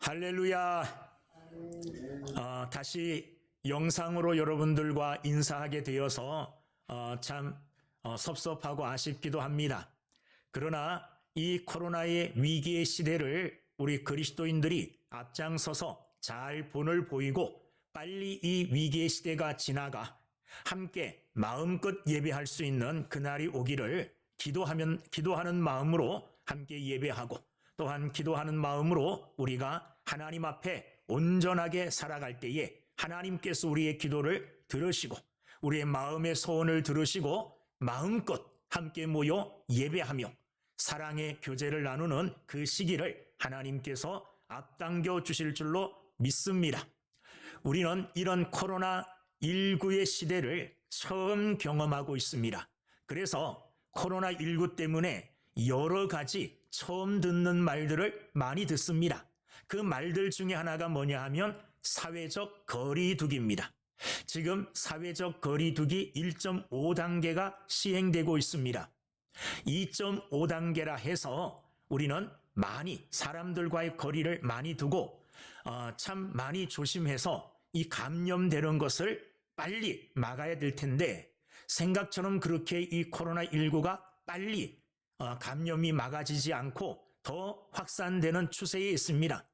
할렐루야. 다시 영상으로 여러분들과 인사하게 되어서 참 섭섭하고 아쉽기도 합니다. 그러나 이 코로나의 위기의 시대를 우리 그리스도인들이 앞장서서 잘 본을 보이고 빨리 이 위기의 시대가 지나가 함께 마음껏 예배할 수 있는 그날이 오기를 기도하는 마음으로 함께 예배하고 또한 기도하는 마음으로 우리가 하나님 앞에 온전하게 살아갈 때에 하나님께서 우리의 기도를 들으시고 우리의 마음의 소원을 들으시고 마음껏 함께 모여 예배하며 사랑의 교제를 나누는 그 시기를 하나님께서 앞당겨 주실 줄로 믿습니다. 우리는 이런 코로나19의 시대를 처음 경험하고 있습니다. 그래서 코로나19 때문에 여러 가지 처음 듣는 말들을 많이 듣습니다. 그 말들 중에 하나가 뭐냐 하면 사회적 거리두기입니다. 지금 사회적 거리두기 1.5단계가 시행되고 있습니다. 2.5단계라 해서 우리는 많이 사람들과의 거리를 많이 두고 참 많이 조심해서 이 감염되는 것을 빨리 막아야 될 텐데 생각처럼 그렇게 이 코로나19가 빨리 감염이 막아지지 않고 더 확산되는 추세에 있습니다.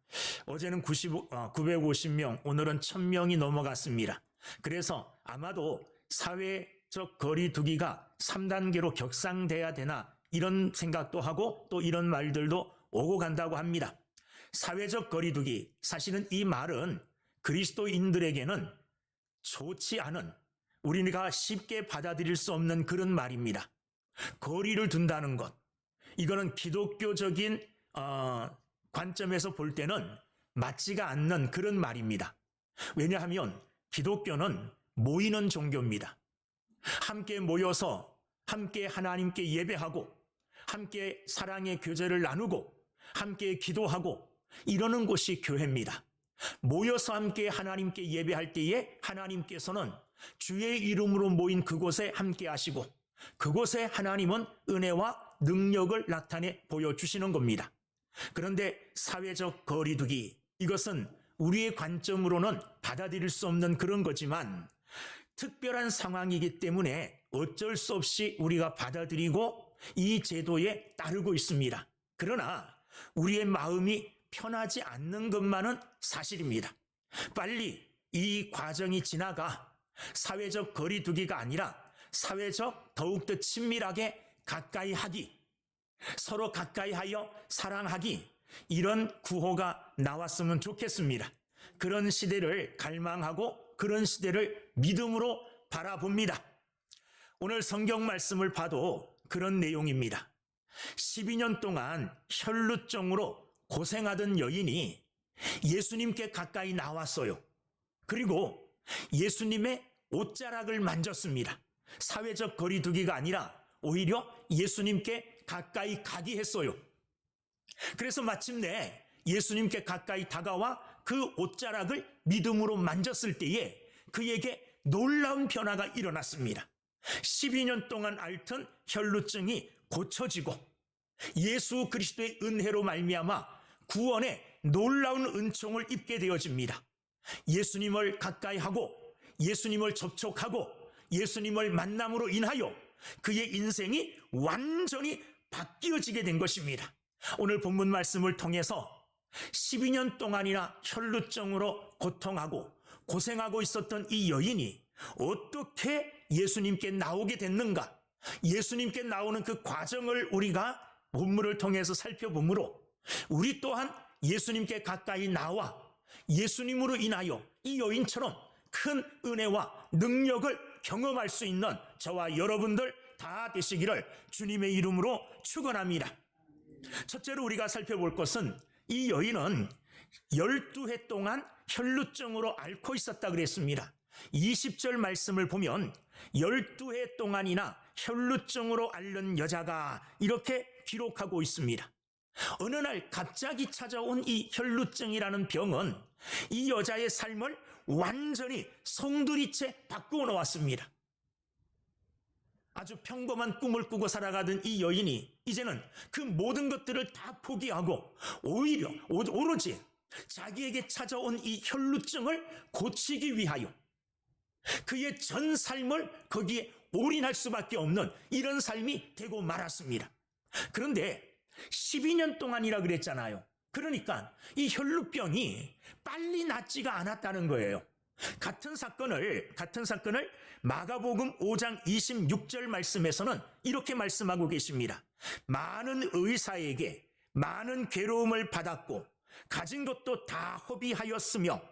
어제는 950명, 오늘은 1000명이 넘어갔습니다. 그래서 아마도 사회적 거리두기가 3단계로 격상돼야 되나 이런 생각도 하고 또 이런 말들도 오고 간다고 합니다. 사회적 거리두기, 사실은 이 말은 그리스도인들에게는 좋지 않은, 우리가 쉽게 받아들일 수 없는 그런 말입니다. 거리를 둔다는 것, 이거는 기독교적인 관점에서 볼 때는 맞지가 않는 그런 말입니다. 왜냐하면 기독교는 모이는 종교입니다. 함께 모여서 함께 하나님께 예배하고 함께 사랑의 교제를 나누고 함께 기도하고 이러는 곳이 교회입니다. 모여서 함께 하나님께 예배할 때에 하나님께서는 주의 이름으로 모인 그곳에 함께 하시고 그곳에 하나님은 은혜와 능력을 나타내 보여주시는 겁니다. 그런데 사회적 거리두기, 이것은 우리의 관점으로는 받아들일 수 없는 그런 거지만 특별한 상황이기 때문에 어쩔 수 없이 우리가 받아들이고 이 제도에 따르고 있습니다. 그러나 우리의 마음이 편하지 않는 것만은 사실입니다. 빨리 이 과정이 지나가 사회적 거리두기가 아니라 사회적 더욱더 친밀하게 가까이 하기, 서로 가까이 하여 사랑하기, 이런 구호가 나왔으면 좋겠습니다. 그런 시대를 갈망하고 그런 시대를 믿음으로 바라봅니다. 오늘 성경 말씀을 봐도 그런 내용입니다. 12년 동안 혈루증으로 고생하던 여인이 예수님께 가까이 나왔어요. 그리고 예수님의 옷자락을 만졌습니다. 사회적 거리두기가 아니라 오히려 예수님께 가까이 가기 했어요. 그래서 마침내 예수님께 가까이 다가와 그 옷자락을 믿음으로 만졌을 때에 그에게 놀라운 변화가 일어났습니다. 12년 동안 앓던 혈루증이 고쳐지고 예수 그리스도의 은혜로 말미암아 구원의 놀라운 은총을 입게 되어집니다. 예수님을 가까이 하고 예수님을 접촉하고 예수님을 만남으로 인하여 그의 인생이 완전히 바뀌어지게 된 것입니다. 오늘 본문 말씀을 통해서 12년 동안이나 혈루증으로 고통하고 고생하고 있었던 이 여인이 어떻게 예수님께 나오게 됐는가, 예수님께 나오는 그 과정을 우리가 본문을 통해서 살펴보므로 우리 또한 예수님께 가까이 나와 예수님으로 인하여 이 여인처럼 큰 은혜와 능력을 경험할 수 있는 저와 여러분들 다 되시기를 주님의 이름으로 축원합니다. 첫째로 우리가 살펴볼 것은 이 여인은 12해 동안 혈루증으로 앓고 있었다 그랬습니다. 20절 말씀을 보면 12해 동안이나 혈루증으로 앓는 여자가 이렇게 기록하고 있습니다. 어느 날 갑자기 찾아온 이 혈루증이라는 병은 이 여자의 삶을 완전히 송두리째 바꾸어 놓았습니다. 아주 평범한 꿈을 꾸고 살아가던 이 여인이 이제는 그 모든 것들을 다 포기하고 오히려 오로지 자기에게 찾아온 이 혈루증을 고치기 위하여 그의 전 삶을 거기에 올인할 수밖에 없는 이런 삶이 되고 말았습니다. 그런데 12년 동안이라 그랬잖아요. 그러니까 이 혈루병이 빨리 낫지가 않았다는 거예요. 같은 사건을 마가복음 5장 26절 말씀에서는 이렇게 말씀하고 계십니다. 많은 의사에게 많은 괴로움을 받았고 가진 것도 다 허비하였으며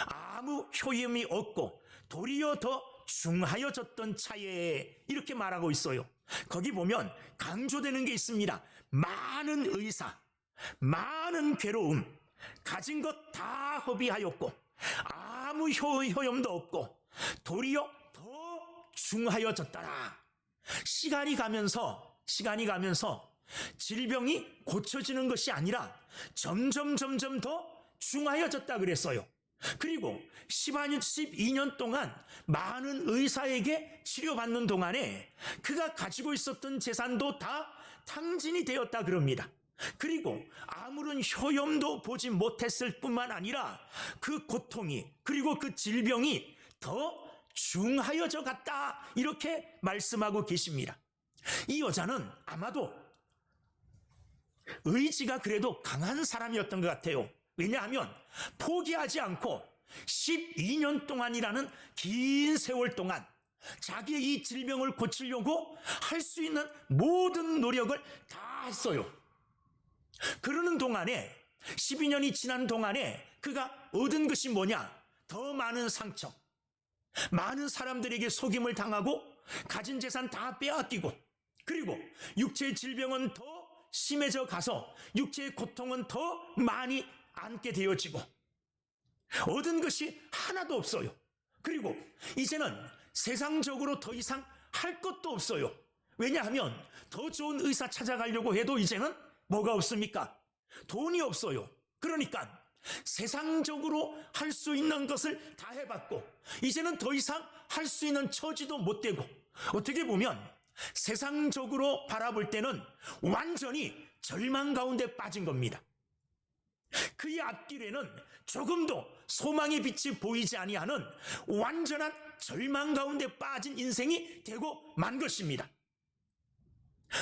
아무 효임이 없고 도리어 더 중하여졌던 차에, 이렇게 말하고 있어요. 거기 보면 강조되는 게 있습니다. 많은 의사, 많은 괴로움, 가진 것 다 허비하였고 아무 효염도 없고 도리어 더 중하여졌더라. 시간이 가면서 질병이 고쳐지는 것이 아니라 점점 더 중하여졌다 그랬어요. 그리고 12년 동안 많은 의사에게 치료받는 동안에 그가 가지고 있었던 재산도 다 탕진이 되었다 그럽니다. 그리고 아무런 효염도 보지 못했을 뿐만 아니라 그 고통이, 그리고 그 질병이 더 중하여져 갔다, 이렇게 말씀하고 계십니다. 이 여자는 아마도 의지가 그래도 강한 사람이었던 것 같아요. 왜냐하면 포기하지 않고 12년 동안이라는 긴 세월 동안 자기의 이 질병을 고치려고 할 수 있는 모든 노력을 다 했어요. 그러는 동안에, 12년이 지난 동안에 그가 얻은 것이 뭐냐? 더 많은 상처, 많은 사람들에게 속임을 당하고 가진 재산 다 빼앗기고, 그리고 육체의 질병은 더 심해져 가서 육체의 고통은 더 많이 안게 되어지고 얻은 것이 하나도 없어요. 그리고 이제는 세상적으로 더 이상 할 것도 없어요. 왜냐하면 더 좋은 의사 찾아가려고 해도 이제는 뭐가 없습니까? 돈이 없어요. 그러니까 세상적으로 할 수 있는 것을 다 해봤고 이제는 더 이상 할 수 있는 처지도 못 되고, 어떻게 보면 세상적으로 바라볼 때는 완전히 절망 가운데 빠진 겁니다. 그의 앞길에는 조금도 소망의 빛이 보이지 아니하는 완전한 절망 가운데 빠진 인생이 되고 만 것입니다.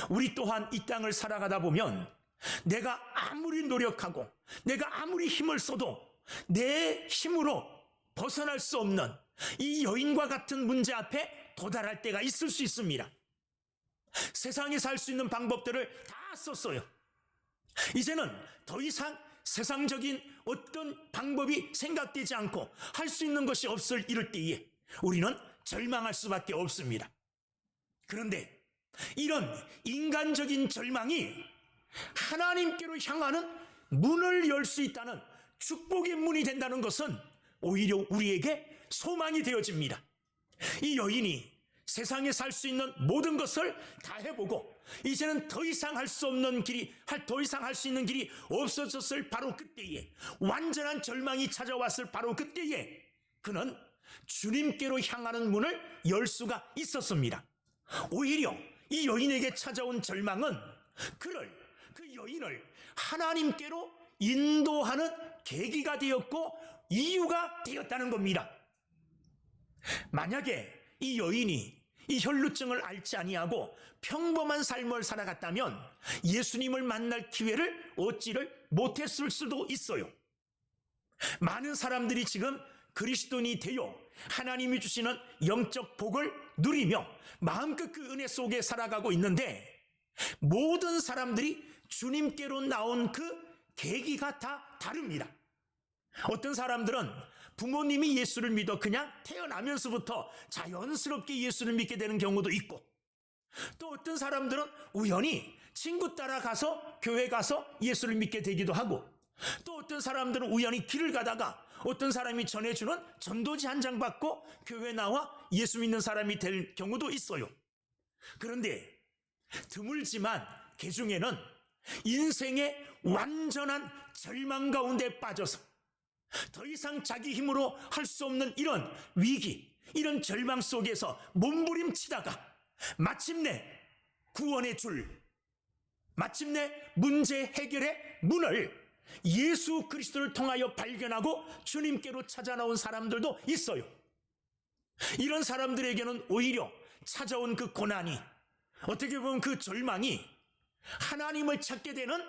우리 또한 이 땅을 살아가다 보면 내가 아무리 노력하고 내가 아무리 힘을 써도 내 힘으로 벗어날 수 없는 이 여인과 같은 문제 앞에 도달할 때가 있을 수 있습니다. 세상에 살 수 있는 방법들을 다 썼어요. 이제는 더 이상 세상적인 어떤 방법이 생각되지 않고 할 수 있는 것이 없을 이럴 때에 우리는 절망할 수밖에 없습니다. 그런데 이런 인간적인 절망이 하나님께로 향하는 문을 열 수 있다는 축복의 문이 된다는 것은 오히려 우리에게 소망이 되어집니다. 이 여인이 세상에 살 수 있는 모든 것을 다 해보고 이제는 더 이상 할 수 없는 길이, 더 이상 할 수 있는 길이 없어졌을 바로 그때에, 완전한 절망이 찾아왔을 바로 그때에 그는 주님께로 향하는 문을 열 수가 있었습니다. 오히려 이 여인에게 찾아온 절망은 그 여인을 하나님께로 인도하는 계기가 되었고 이유가 되었다는 겁니다. 만약에 이 여인이 이 혈루증을 앓지 아니하고 평범한 삶을 살아갔다면 예수님을 만날 기회를 얻지를 못했을 수도 있어요. 많은 사람들이 지금 그리스도인이 되어 하나님이 주시는 영적 복을 누리며 마음껏 그 은혜 속에 살아가고 있는데, 모든 사람들이 주님께로 나온 그 계기가 다 다릅니다. 어떤 사람들은 부모님이 예수를 믿어 그냥 태어나면서부터 자연스럽게 예수를 믿게 되는 경우도 있고, 또 어떤 사람들은 우연히 친구 따라가서 교회 가서 예수를 믿게 되기도 하고, 또 어떤 사람들은 우연히 길을 가다가 어떤 사람이 전해주는 전도지 한 장 받고 교회 나와 예수 믿는 사람이 될 경우도 있어요. 그런데 드물지만 그 중에는 인생의 완전한 절망 가운데 빠져서 더 이상 자기 힘으로 할 수 없는 이런 위기, 이런 절망 속에서 몸부림치다가 마침내 구원의 줄, 마침내 문제 해결의 문을 예수 그리스도를 통하여 발견하고 주님께로 찾아 나온 사람들도 있어요. 이런 사람들에게는 오히려 찾아온 그 고난이, 어떻게 보면 그 절망이 하나님을 찾게 되는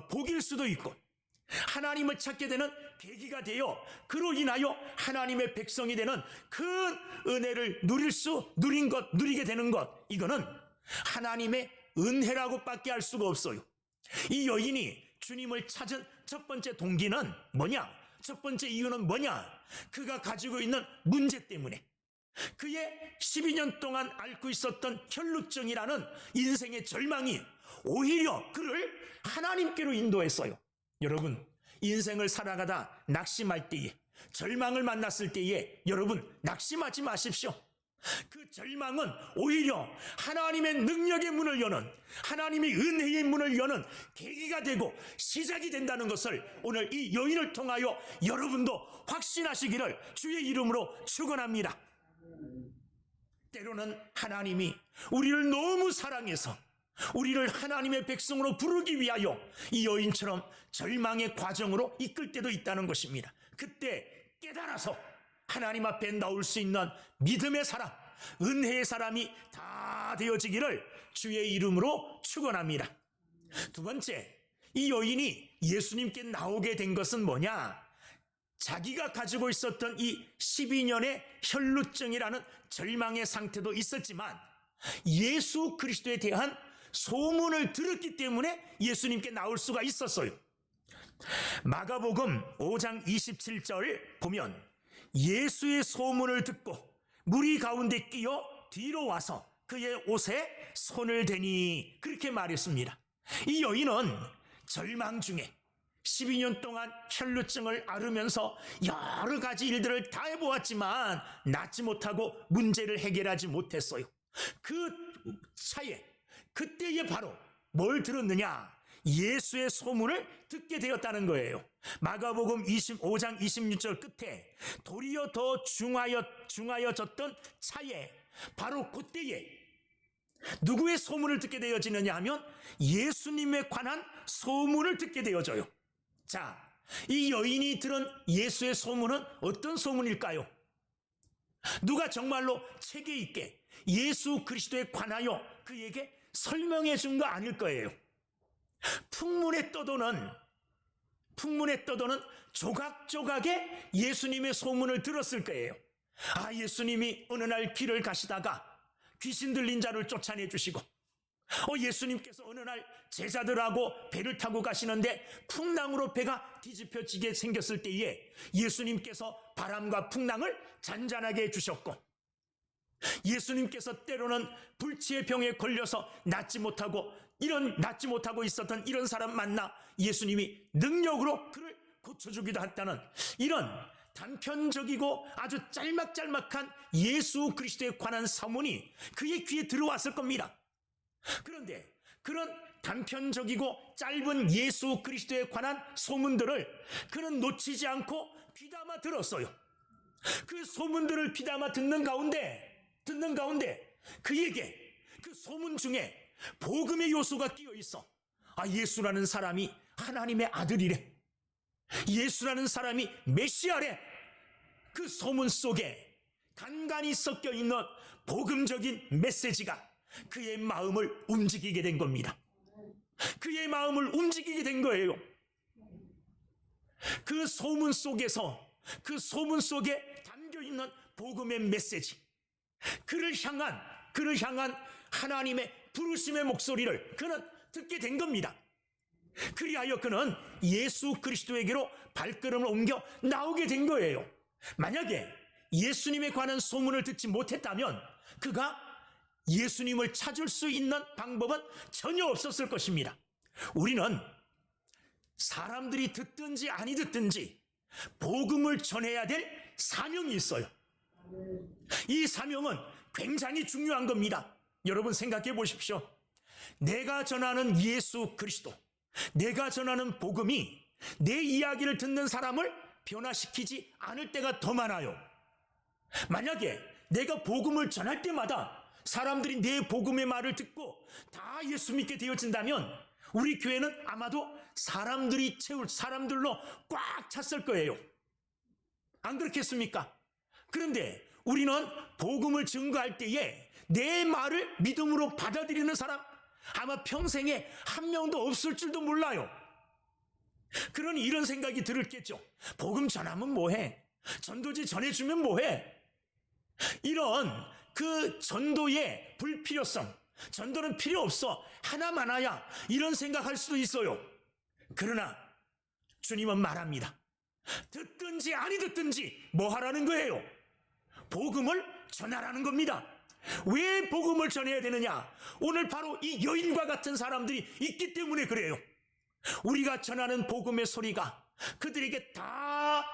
복일 수도 있고, 하나님을 찾게 되는 계기가 되어 그로 인하여 하나님의 백성이 되는 큰 은혜를 누리게 되는 것, 이거는 하나님의 은혜라고 밖에 할 수가 없어요. 이 여인이 주님을 찾은 첫 번째 동기는 뭐냐? 첫 번째 이유는 뭐냐? 그가 가지고 있는 문제 때문에, 그의 12년 동안 앓고 있었던 혈루증이라는 인생의 절망이 오히려 그를 하나님께로 인도했어요. 여러분, 인생을 살아가다 낙심할 때에, 절망을 만났을 때에 여러분 낙심하지 마십시오. 그 절망은 오히려 하나님의 능력의 문을 여는, 하나님의 은혜의 문을 여는 계기가 되고 시작이 된다는 것을 오늘 이 여인을 통하여 여러분도 확신하시기를 주의 이름으로 축원합니다. 때로는 하나님이 우리를 너무 사랑해서 우리를 하나님의 백성으로 부르기 위하여 이 여인처럼 절망의 과정으로 이끌 때도 있다는 것입니다. 그때 깨달아서 하나님 앞에 나올 수 있는 믿음의 사람, 은혜의 사람이 다 되어지기를 주의 이름으로 축원합니다. 두 번째, 이 여인이 예수님께 나오게 된 것은 뭐냐? 자기가 가지고 있었던 이 12년의 혈루증이라는 절망의 상태도 있었지만 예수 그리스도에 대한 소문을 들었기 때문에 예수님께 나올 수가 있었어요. 마가복음 5장 27절 보면 예수의 소문을 듣고 무리 가운데 끼어 뒤로 와서 그의 옷에 손을 대니, 그렇게 말했습니다. 이 여인은 절망 중에 12년 동안 혈루증을 앓으면서 여러 가지 일들을 다 해보았지만 낫지 못하고 문제를 해결하지 못했어요. 그 차에, 그때에 바로 뭘 들었느냐? 예수의 소문을 듣게 되었다는 거예요. 마가복음 25장 26절 끝에 도리어 더 중하여졌던 차에, 바로 그때에 누구의 소문을 듣게 되어지느냐 하면 예수님에 관한 소문을 듣게 되어져요. 자, 이 여인이 들은 예수의 소문은 어떤 소문일까요? 누가 정말로 체계 있게 예수 그리스도에 관하여 그에게 설명해 준 거 아닐 거예요. 풍문에 떠도는 조각조각의 예수님의 소문을 들었을 거예요. 아, 예수님이 어느 날 길을 가시다가 귀신 들린 자를 쫓아내 주시고, 예수님께서 어느 날 제자들하고 배를 타고 가시는데 풍랑으로 배가 뒤집혀지게 생겼을 때에 예수님께서 바람과 풍랑을 잔잔하게 해주셨고, 예수님께서 때로는 불치의 병에 걸려서 낫지 못하고 있었던 이런 사람 만나 예수님이 능력으로 그를 고쳐주기도 했다는, 이런 단편적이고 아주 짤막짤막한 예수 그리스도에 관한 사문이 그의 귀에 들어왔을 겁니다. 그런데 그런 단편적이고 짧은 예수 그리스도에 관한 소문들을 그는 놓치지 않고 귀담아 들었어요. 그 소문들을 귀담아 듣는 가운데 그에게 그 소문 중에 복음의 요소가 끼어 있어. 아, 예수라는 사람이 하나님의 아들이래, 예수라는 사람이 메시아래. 그 소문 속에 간간히 섞여 있는 복음적인 메시지가 그의 마음을 움직이게 된 겁니다. 그의 마음을 움직이게 된 거예요. 그 소문 속에 담겨 있는 복음의 메시지, 그를 향한 하나님의 부르심의 목소리를 그는 듣게 된 겁니다. 그리하여 그는 예수 그리스도에게로 발걸음을 옮겨 나오게 된 거예요. 만약에 예수님에 관한 소문을 듣지 못했다면 그가 예수님을 찾을 수 있는 방법은 전혀 없었을 것입니다. 우리는 사람들이 듣든지 아니 듣든지 복음을 전해야 될 사명이 있어요. 이 사명은 굉장히 중요한 겁니다. 여러분 생각해 보십시오. 내가 전하는 예수 그리스도, 내가 전하는 복음이 내 이야기를 듣는 사람을 변화시키지 않을 때가 더 많아요. 만약에 내가 복음을 전할 때마다 사람들이 내 복음의 말을 듣고 다 예수 믿게 되어진다면 우리 교회는 아마도 사람들로 꽉 찼을 거예요. 안 그렇겠습니까? 그런데 우리는 복음을 증거할 때에 내 말을 믿음으로 받아들이는 사람 아마 평생에 한 명도 없을 줄도 몰라요. 그러니 이런 생각이 들었겠죠. 복음 전하면 뭐해? 전도지 전해주면 뭐해? 이런 그 전도의 불필요성, 전도는 필요 없어, 하나 많아야, 이런 생각할 수도 있어요. 그러나 주님은 말합니다. 듣든지 아니 듣든지 뭐 하라는 거예요? 복음을 전하라는 겁니다. 왜 복음을 전해야 되느냐? 오늘 바로 이 여인과 같은 사람들이 있기 때문에 그래요. 우리가 전하는 복음의 소리가 그들에게 다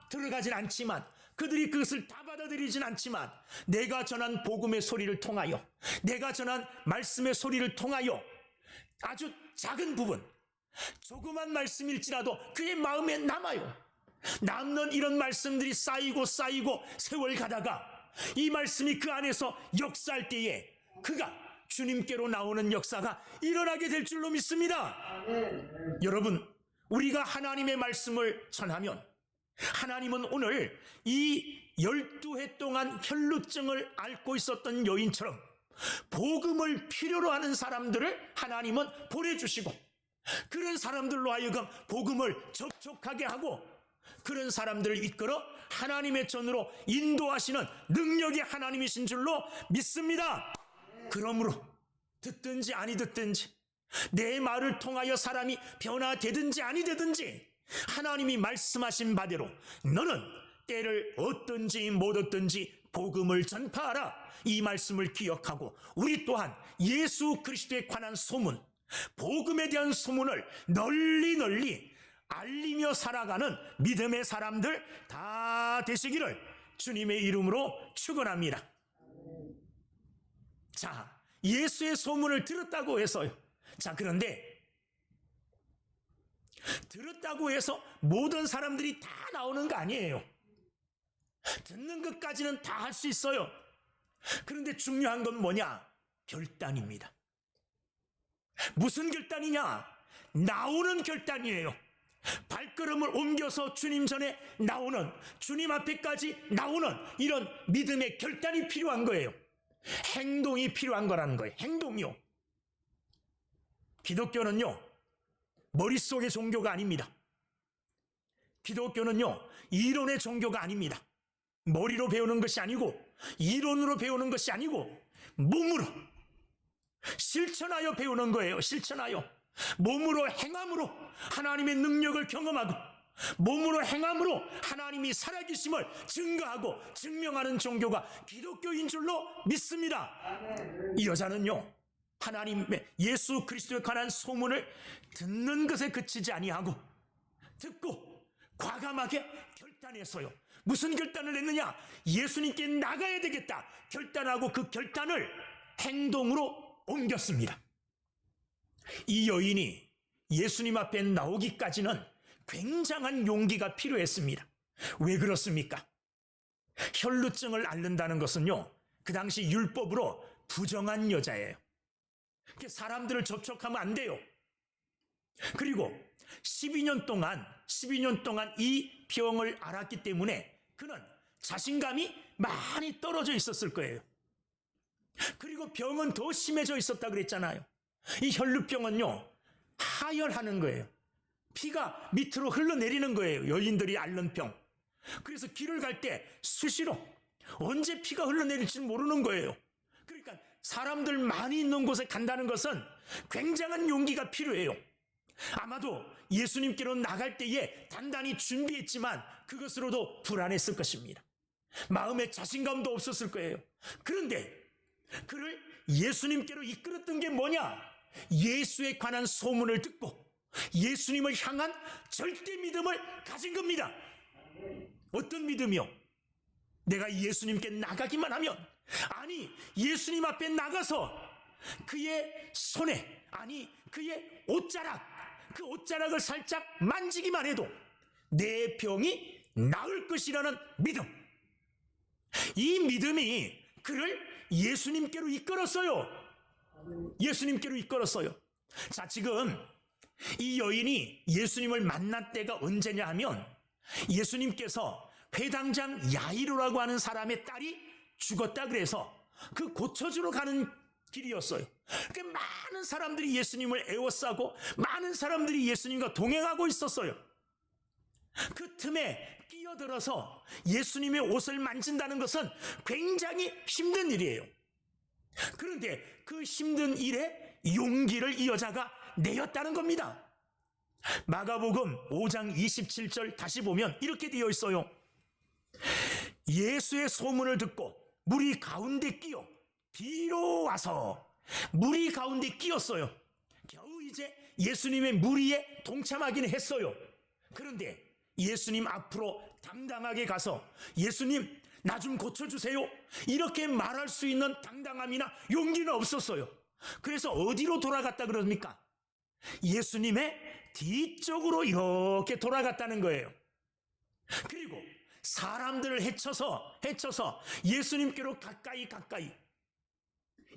들어가진 않지만, 그들이 그것을 다 받아들이진 않지만, 내가 전한 복음의 소리를 통하여, 내가 전한 말씀의 소리를 통하여 아주 작은 부분, 조그만 말씀일지라도 그의 마음에 남아요. 남는 이런 말씀들이 쌓이고 세월 가다가 이 말씀이 그 안에서 역사할 때에 그가 주님께로 나오는 역사가 일어나게 될 줄로 믿습니다. 여러분, 우리가 하나님의 말씀을 전하면 하나님은 오늘 이 12해 동안 혈루증을 앓고 있었던 여인처럼 복음을 필요로 하는 사람들을 하나님은 보내주시고, 그런 사람들로 하여금 복음을 접촉하게 하고, 그런 사람들을 이끌어 하나님의 전으로 인도하시는 능력이 하나님이신 줄로 믿습니다. 그러므로 듣든지 아니 듣든지, 내 말을 통하여 사람이 변화되든지 아니 되든지, 하나님이 말씀하신 바대로 너는 때를 얻든지 못 얻든지 복음을 전파하라. 이 말씀을 기억하고 우리 또한 예수 그리스도에 관한 소문, 복음에 대한 소문을 널리 알리며 살아가는 믿음의 사람들 다 되시기를 주님의 이름으로 축원합니다. 자, 예수의 소문을 들었다고 해서요. 자, 그런데 들었다고 해서 모든 사람들이 다 나오는 거 아니에요. 듣는 것까지는 다 할 수 있어요. 그런데 중요한 건 뭐냐? 결단입니다. 무슨 결단이냐? 나오는 결단이에요. 발걸음을 옮겨서 주님 전에 나오는, 주님 앞에까지 나오는 이런 믿음의 결단이 필요한 거예요. 행동이 필요한 거라는 거예요. 행동이요. 기독교는요, 머릿속의 종교가 아닙니다. 기독교는요, 이론의 종교가 아닙니다. 머리로 배우는 것이 아니고, 이론으로 배우는 것이 아니고, 몸으로 실천하여 배우는 거예요. 실천하여. 몸으로 행함으로 하나님의 능력을 경험하고, 몸으로 행함으로 하나님이 살아계심을 증거하고 증명하는 종교가 기독교인 줄로 믿습니다. 이 여자는요, 하나님의 예수 그리스도에 관한 소문을 듣는 것에 그치지 아니하고 듣고 과감하게 결단했어요. 무슨 결단을 했느냐? 예수님께 나가야 되겠다 결단하고 그 결단을 행동으로 옮겼습니다. 이 여인이 예수님 앞에 나오기까지는 굉장한 용기가 필요했습니다. 왜 그렇습니까? 혈루증을 앓는다는 것은요, 그 당시 율법으로 부정한 여자예요. 사람들을 접촉하면 안 돼요. 그리고 12년 동안 이 병을 앓았기 때문에 그는 자신감이 많이 떨어져 있었을 거예요. 그리고 병은 더 심해져 있었다 그랬잖아요. 이 혈루병은요, 하혈하는 거예요. 피가 밑으로 흘러내리는 거예요. 여인들이 앓는 병. 그래서 길을 갈 때 수시로 언제 피가 흘러내릴지는 모르는 거예요. 그러니까 사람들 많이 있는 곳에 간다는 것은 굉장한 용기가 필요해요. 아마도 예수님께로 나갈 때에 단단히 준비했지만 그것으로도 불안했을 것입니다. 마음에 자신감도 없었을 거예요. 그런데 그를 예수님께로 이끌었던 게 뭐냐? 예수에 관한 소문을 듣고 예수님을 향한 절대 믿음을 가진 겁니다. 어떤 믿음이요? 내가 예수님께 나가기만 하면, 아니 예수님 앞에 나가서 그의 손에, 아니 그의 옷자락, 그 옷자락을 살짝 만지기만 해도 내 병이 나을 것이라는 믿음. 이 믿음이 그를 예수님께로 이끌었어요. 예수님께로 이끌었어요. 자, 지금 이 여인이 예수님을 만난 때가 언제냐 하면 예수님께서 회당장 야이로라고 하는 사람의 딸이 죽었다 그래서 그 고쳐주러 가는 길이었어요. 그 많은 사람들이 예수님을 애워싸고 많은 사람들이 예수님과 동행하고 있었어요. 그 틈에 끼어들어서 예수님의 옷을 만진다는 것은 굉장히 힘든 일이에요. 그런데 그 힘든 일에 용기를 이 여자가 내었다는 겁니다. 마가복음 5장 27절 다시 보면 이렇게 되어 있어요. 예수의 소문을 듣고 무리 가운데 끼어 뒤로 와서 무리 가운데 끼었어요. 겨우 이제 예수님의 무리에 동참하긴 했어요. 그런데 예수님 앞으로 당당하게 가서 예수님 나 좀 고쳐주세요 이렇게 말할 수 있는 당당함이나 용기는 없었어요. 그래서 어디로 돌아갔다 그럽니까? 예수님의 뒤쪽으로 이렇게 돌아갔다는 거예요. 그리고 사람들을 헤쳐서 예수님께로 가까이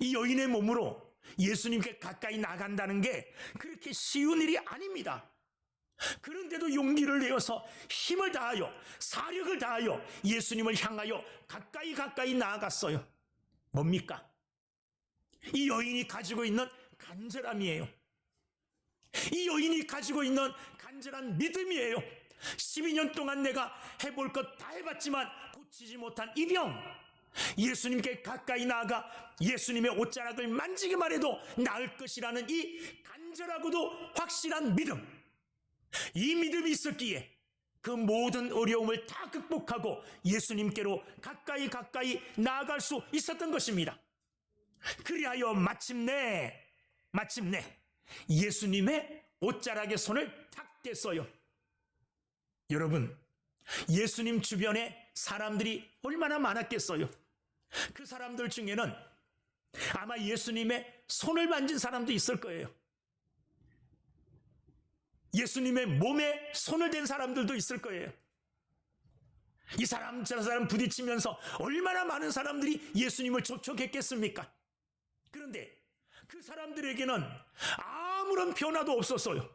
이 여인의 몸으로 예수님께 가까이 나간다는 게 그렇게 쉬운 일이 아닙니다. 그런데도 용기를 내어서 힘을 다하여 사력을 다하여 예수님을 향하여 가까이 나아갔어요. 뭡니까? 이 여인이 가지고 있는 간절함이에요. 이 여인이 가지고 있는 간절한 믿음이에요. 12년 동안 내가 해볼 것 다 해봤지만 고치지 못한 이 병, 예수님께 가까이 나아가 예수님의 옷자락을 만지기만 해도 나을 것이라는 이 간절하고도 확실한 믿음, 이 믿음이 있었기에 그 모든 어려움을 다 극복하고 예수님께로 가까이 나아갈 수 있었던 것입니다. 그리하여 마침내 예수님의 옷자락에 손을 탁 댔어요. 여러분, 예수님 주변에 사람들이 얼마나 많았겠어요. 그 사람들 중에는 아마 예수님의 손을 만진 사람도 있을 거예요. 예수님의 몸에 손을 댄 사람들도 있을 거예요. 이 사람 저 사람 부딪히면서 얼마나 많은 사람들이 예수님을 접촉했겠습니까? 그런데 그 사람들에게는 아무런 변화도 없었어요.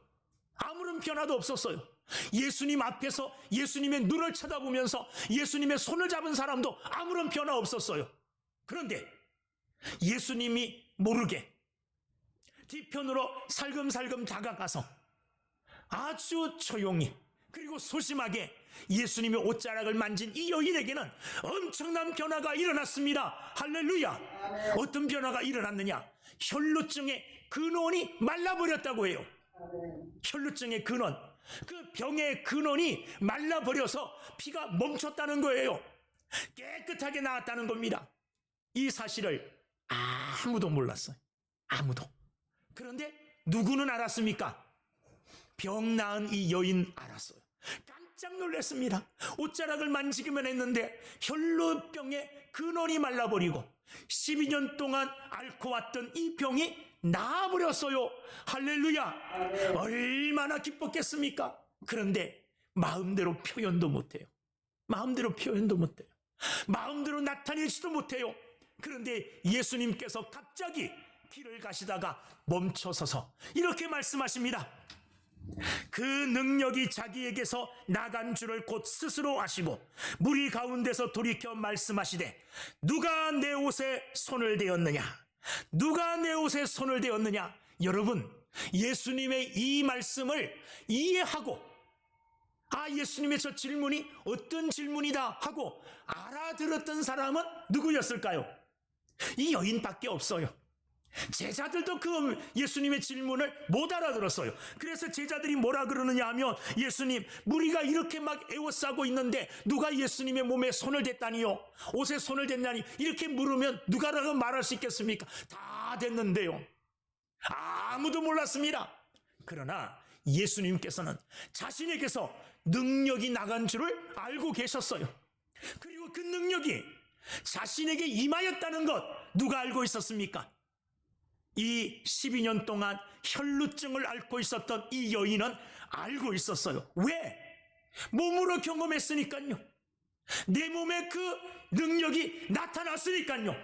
예수님 앞에서 예수님의 눈을 쳐다보면서 예수님의 손을 잡은 사람도 아무런 변화 없었어요. 그런데 예수님이 모르게 뒤편으로 살금살금 다가가서 아주 조용히 그리고 소심하게 예수님의 옷자락을 만진 이 여인에게는 엄청난 변화가 일어났습니다. 할렐루야. 어떤 변화가 일어났느냐? 혈루증의 근원이 말라버렸다고 해요. 혈루증의 근원, 그 병의 근원이 말라버려서 피가 멈췄다는 거예요. 깨끗하게 나았다는 겁니다. 이 사실을 아무도 몰랐어요. 아무도. 그런데 누구는 알았습니까? 병 나은 이 여인 알았어요. 깜짝 놀랐습니다. 옷자락을 만지기만 했는데 혈루병의 근원이 말라버리고 12년 동안 앓고 왔던 이 병이 나아버렸어요. 할렐루야. 얼마나 기뻤겠습니까? 그런데 마음대로 표현도 못해요. 마음대로 나타내지도 못해요. 그런데 예수님께서 갑자기 길을 가시다가 멈춰서서 이렇게 말씀하십니다. 그 능력이 자기에게서 나간 줄을 곧 스스로 아시고 무리 가운데서 돌이켜 말씀하시되 누가 내 옷에 손을 대었느냐? 여러분, 예수님의 이 말씀을 이해하고 예수님의 저 질문이 어떤 질문이다 하고 알아들었던 사람은 누구였을까요? 이 여인밖에 없어요. 제자들도 그 예수님의 질문을 못 알아들었어요. 그래서 제자들이 뭐라 그러느냐 하면 예수님, 무리가 이렇게 막 애워싸고 있는데 누가 예수님의 몸에 손을 댔다니요? 옷에 손을 댔나니? 이렇게 물으면 누가라고 말할 수 있겠습니까? 다 됐는데요. 아무도 몰랐습니다. 그러나 예수님께서는 자신에게서 능력이 나간 줄을 알고 계셨어요. 그리고 그 능력이 자신에게 임하였다는 것 누가 알고 있었습니까? 이 12년 동안 혈루증을 앓고 있었던 이 여인은 알고 있었어요. 왜? 몸으로 경험했으니까요. 내 몸에 그 능력이 나타났으니까요.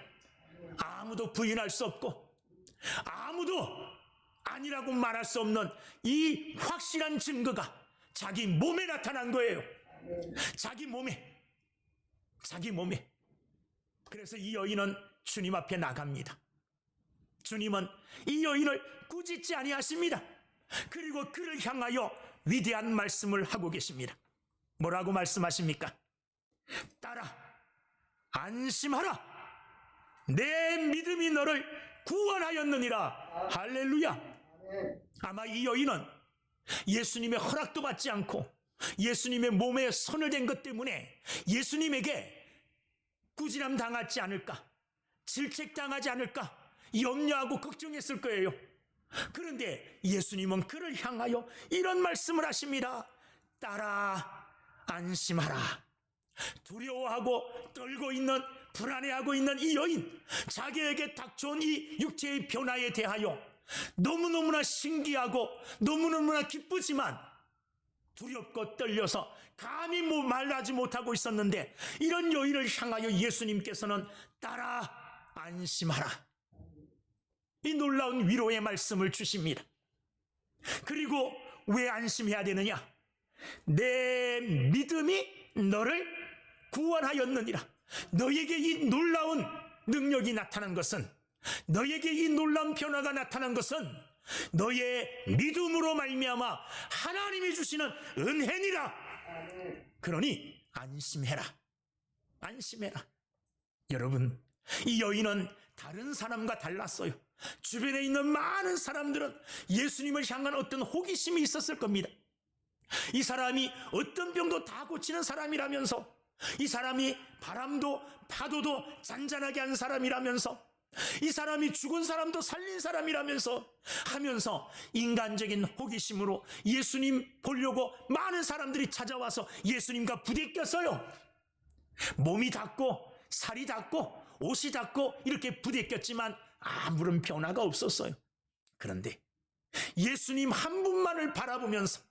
아무도 부인할 수 없고 아니라고 말할 수 없는 이 확실한 증거가 자기 몸에 나타난 거예요. 자기 몸에. 그래서 이 여인은 주님 앞에 나갑니다. 주님은 이 여인을 꾸짖지 아니하십니다. 그리고 그를 향하여 위대한 말씀을 하고 계십니다. 뭐라고 말씀하십니까? 딸아, 안심하라. 내 믿음이 너를 구원하였느니라. 할렐루야. 아마 이 여인은 예수님의 허락도 받지 않고 예수님의 몸에 손을 댄 것 때문에 예수님에게 꾸지람 당하지 않을까, 질책당하지 않을까 염려하고 걱정했을 거예요. 그런데 예수님은 그를 향하여 이런 말씀을 하십니다. 딸아, 안심하라. 두려워하고 떨고 있는, 불안해하고 있는 이 여인, 자기에게 닥쳐온 이 육체의 변화에 대하여 너무너무나 신기하고 너무너무나 기쁘지만 두렵고 떨려서 감히 말하지 못하고 있었는데, 이런 여인을 향하여 예수님께서는 딸아, 안심하라. 이 놀라운 위로의 말씀을 주십니다. 그리고 왜 안심해야 되느냐? 내 믿음이 너를 구원하였느니라. 너에게 이 놀라운 능력이 나타난 것은, 너에게 이 놀라운 변화가 나타난 것은 너의 믿음으로 말미암아 하나님이 주시는 은혜니라. 그러니 안심해라. 안심해라. 여러분, 이 여인은 다른 사람과 달랐어요. 주변에 있는 많은 사람들은 예수님을 향한 어떤 호기심이 있었을 겁니다. 이 사람이 어떤 병도 다 고치는 사람이라면서, 이 사람이 바람도 파도도 잔잔하게 한 사람이라면서, 이 사람이 죽은 사람도 살린 사람이라면서 하면서 인간적인 호기심으로 예수님 보려고 많은 사람들이 찾아와서 예수님과 부대꼈어요. 몸이 닿고 살이 닿고 옷이 닿고 이렇게 부대꼈지만 아무런 변화가 없었어요. 그런데 예수님 한 분만을 바라보면서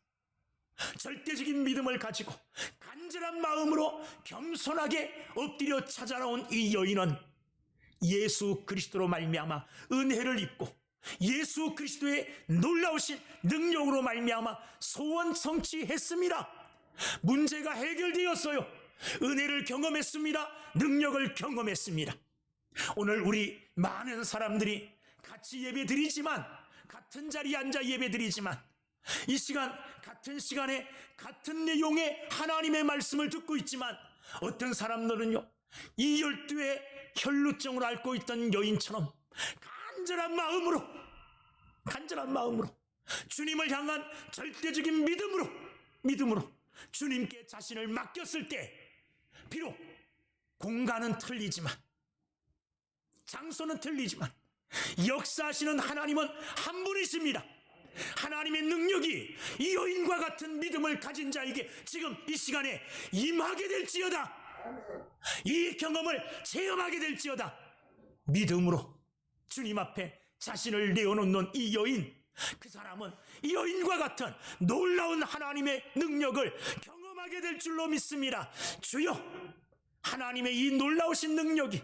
절대적인 믿음을 가지고 간절한 마음으로 겸손하게 엎드려 찾아나온 이 여인은 예수 그리스도로 말미암아 은혜를 입고 예수 그리스도의 놀라우신 능력으로 말미암아 소원 성취했습니다. 문제가 해결되었어요. 은혜를 경험했습니다. 능력을 경험했습니다. 오늘 우리 많은 사람들이 같이 예배드리지만, 같은 자리에 앉아 예배드리지만, 이 시간 같은 시간에 같은 내용의 하나님의 말씀을 듣고 있지만, 어떤 사람들은요, 이 12의 혈루증을 앓고 있던 여인처럼 간절한 마음으로 주님을 향한 절대적인 믿음으로 주님께 자신을 맡겼을 때, 비록 공간은 틀리지만, 장소는 틀리지만 역사하시는 하나님은 한 분이십니다. 하나님의 능력이 이 여인과 같은 믿음을 가진 자에게 지금 이 시간에 임하게 될지어다. 이 경험을 체험하게 될지어다. 믿음으로 주님 앞에 자신을 내어놓는 이 여인, 그 사람은 이 여인과 같은 놀라운 하나님의 능력을 경험하게 될 줄로 믿습니다. 주여, 하나님의 이 놀라우신 능력이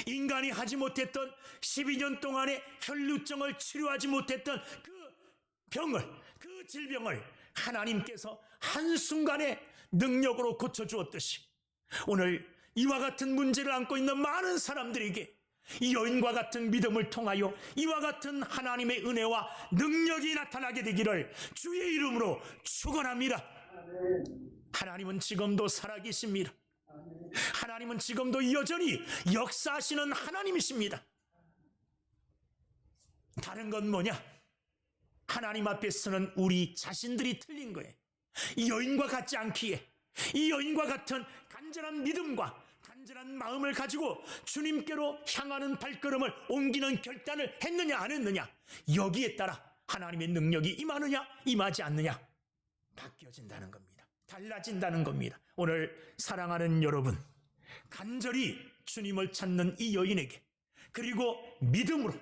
인간이 하지 못했던 12년 동안의 혈루증을 치료하지 못했던 그 병을, 그 질병을 하나님께서 한순간에 능력으로 고쳐주었듯이 오늘 이와 같은 문제를 안고 있는 많은 사람들에게 이 여인과 같은 믿음을 통하여 이와 같은 하나님의 은혜와 능력이 나타나게 되기를 주의 이름으로 축원합니다. 하나님은 지금도 살아계십니다. 하나님은 지금도 여전히 역사하시는 하나님이십니다. 다른 건 뭐냐? 하나님 앞에서는 우리 자신들이 틀린 거예요. 이 여인과 같지 않기에, 이 여인과 같은 간절한 믿음과 간절한 마음을 가지고 주님께로 향하는 발걸음을 옮기는 결단을 했느냐 안 했느냐, 여기에 따라 하나님의 능력이 임하느냐 임하지 않느냐 바뀌어진다는 겁니다. 달라진다는 겁니다. 오늘 사랑하는 여러분, 간절히 주님을 찾는 이 여인에게, 그리고 믿음으로,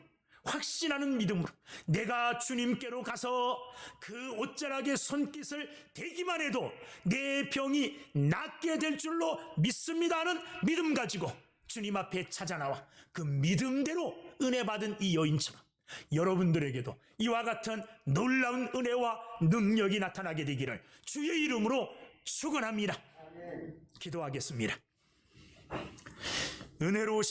확신하는 믿음으로 내가 주님께로 가서 그 옷자락의 손깃을 대기만 해도 내 병이 낫게 될 줄로 믿습니다 하는 믿음 가지고 주님 앞에 찾아 나와 그 믿음대로 은혜 받은 이 여인처럼 여러분들에게도 이와 같은 놀라운 은혜와 능력이 나타나게 되기를 주의 이름으로 축원합니다. 기도하겠습니다. 은혜로우신